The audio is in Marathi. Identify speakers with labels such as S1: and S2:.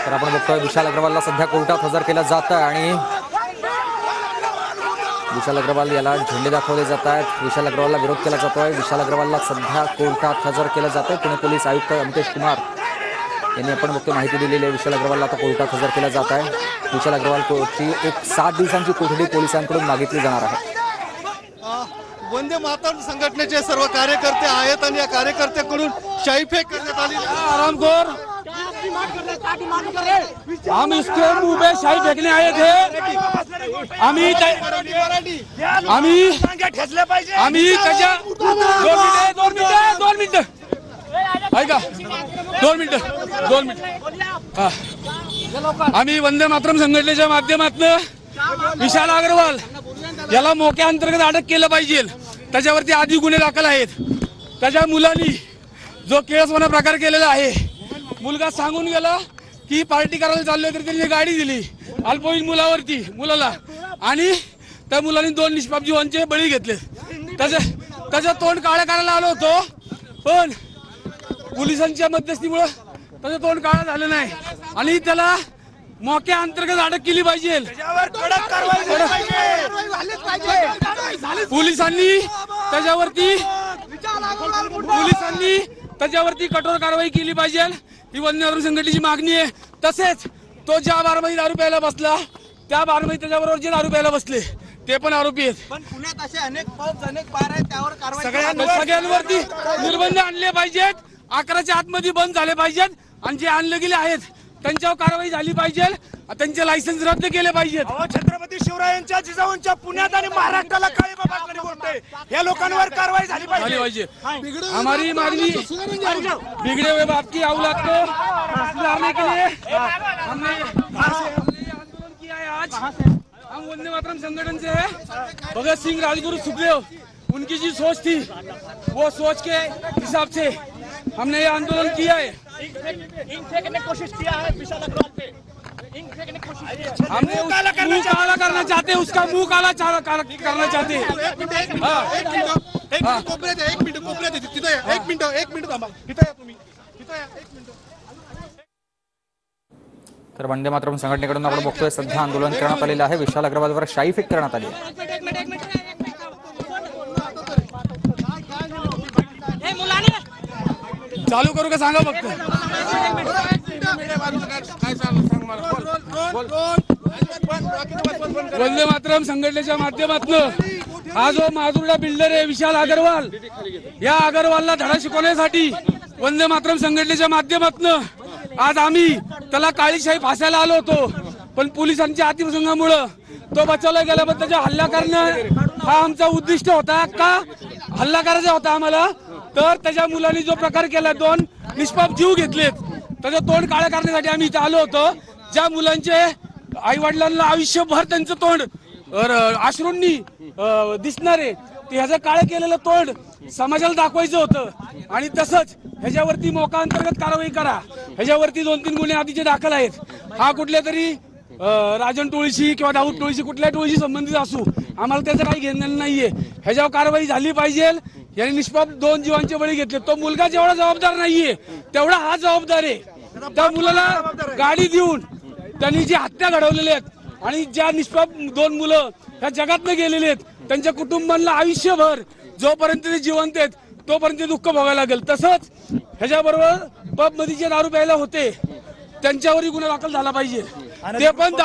S1: तर आपण बघतोय विशाल अग्रवालला सध्या कोर्टात हजर केलं जातं आणि विशाल अग्रवाल याला झेंडे दाखवले जात आहेत। विशाल अग्रवालला विरोध केला जातोय। विशाल अग्रवालला सध्या कोर्टात हजर केलं जातंय। पुणे पोलीस आयुक्त अमतेश कुमार यांनी आपण बघतोय माहिती दिलेली आहे। विशाल अग्रवालला आता कोर्टात हजर केलं जात आहे। विशाल अग्रवाल कोर्टची एक 7 दिवसांची कोठडी पोलिसांकडून मागितली जाणार आहे।
S2: वंदे मातरम संघटनेचे सर्व कार्यकर्ते आहेत आणि या कार्यकर्त्यांकडून शाईफेक करण्यात आली।
S3: आरामखोर, हम इसके मुंह पे शाही फेंकने आए थे। आम्ही आम्ही वंदे मातरम संघटनेच्या माध्यमातून विशाल अग्रवाल याला मोक्या अंतर्गत अटक केलं पाहिजे। त्याच्यावरती आधी गुन्हे दाखल आहेत। त्याच्या मुलांनी जो केळसवाना प्रकार केलेला आहे, मुलगा सांगून गेला की पार्टी करायला चाललोय, तर त्यांनी गाडी दिली अल्पवयीन मुलाला आणि त्या मुलांनी 2 निष्पाप जीवांचे बळी घेतले। त्याचं तोंड काळं करायला आलो होतो, पण पोलिसांच्या मध्यस्थीमुळे त्याचं तोंड काळं झालं नाही आणि त्याला मोक्या अंतर्गत अटक केली पाहिजे। पोलिसांनी त्याच्यावरती कठोर कारवाई केली पाहिजे, ही वंदे मातरम संघटनेची मागणी आहे। तसेच तो ज्या बारमध्ये दारू प्यायला बसला, त्या बारमध्ये त्याच्याबरोबर जे दारू प्यायला बसले ते पण आरोपी आहेत।
S4: पण पुण्यात असे अनेक बार आहेत, त्यावर कारवाई
S3: सगळ्यांवरती निर्बंध आणले पाहिजेत। 11च्या आतमध्ये बंद झाले पाहिजेत आणि जे आणले गेले आहेत त्यांच्यावर कारवाई झाली पाहिजे। त्यांचे लायसन्स रद्द केले पाहिजेत।
S5: छत्रपती शिवरायांच्या जिजाऊंच्या पुण्यात आणि महाराष्ट्राला काळीमा फासणारी गोष्ट आहे। या लोकांवर कारवाई झाली पाहिजे।
S3: हमारी मागणी बिगड़े हुए बाप की औलाद को सुधारने के लिए हमने आंदोलन किया है। आज हम वंदे मातरम संगठन से है। भगत सिंह, राजगुरु, सुखदेव, उनकी जी सोच थी, वो सोच के हिसाब से हमने ये आंदोलन किया है।
S5: इंक फेंकने की कोशिश किया है विशाल अग्रवाल पे।
S3: हमने मुंह काला करना चाहते हैं, उसका मुंह काला करना चाहते हैं।
S2: एक मिनिट थांबा, इथं या तुम्ही, इथं या, 1 मिनिट।
S1: तर वंदे मातरम संघटनेकडून आपण बघतोय सध्या आंदोलन करण्यात आलेलं आहे। विशाल अग्रवालवर शाईफेक करण्यात आली आहे।
S3: चालू करू का सांगा फक्त। वंदे मातरम संघटनेच्या माध्यमातून हा जो माजुर्डा बिल्डर आहे विशाल अग्रवाल, या अग्रवालला धडा शिकवण्यासाठी वंदे मातरम संघटनेच्या माध्यमातून आज आम्ही त्याला काळीशाही फासायला आलो होतो, पण पोलिसांच्या अतिप्रसंगामुळे तो बचावला गेला। पण त्याचा हल्ला करणं हा आमचा उद्दिष्ट होता। का हल्ला करायचा होता आम्हाला, तर त्याच्या मुलांनी जो प्रकार केला, 2 निष्पाप जीव घेतलेत, त्याचं तोंड काळं करण्यासाठी आम्ही इथं आलो होतो। ज्या मुलांचे आई वडिलांना आयुष्यभर त्यांचं तोंड अश्रूंनी दिसणारे, ह्याचं काळं केलेलं तोंड समाजाला दाखवायचं होतं आणि तसंच ह्याच्यावरती मोका अंतर्गत कारवाई करा। ह्याच्यावरती 2-3 गुन्हे आधीचे दाखल आहेत। हा कुठल्या तरी राजन टोळीशी किंवा दाऊद टोळीशी, कुठल्या टोळीशी संबंधित असू, आम्हाला त्याचं काही घेणं नाहीये। ह्याच्यावर कारवाई झाली पाहिजे। यांनी निष्पाप 2 जीवांचे बळी घेतले। तो मुलगा जेवढा जबाबदार नाहीये तेवढा हा जबाबदार आहे। त्या मुलाला गाडी देऊन त्यांनी जी हत्या घडवलेली आहेत आणि ज्या निष्पाप 2 मुलं ह्या जगातनं गेलेले आहेत, त्यांच्या कुटुंबांना आयुष्यभर जोपर्यंत ते जिवंत आहेत तोपर्यंत दुःख भोगायला लागेल। तसंच ह्याच्याबरोबर पब मध्ये जे दारू प्यायला होते त्यांच्यावरही गुन्हा दाखल झाला पाहिजे, ते पण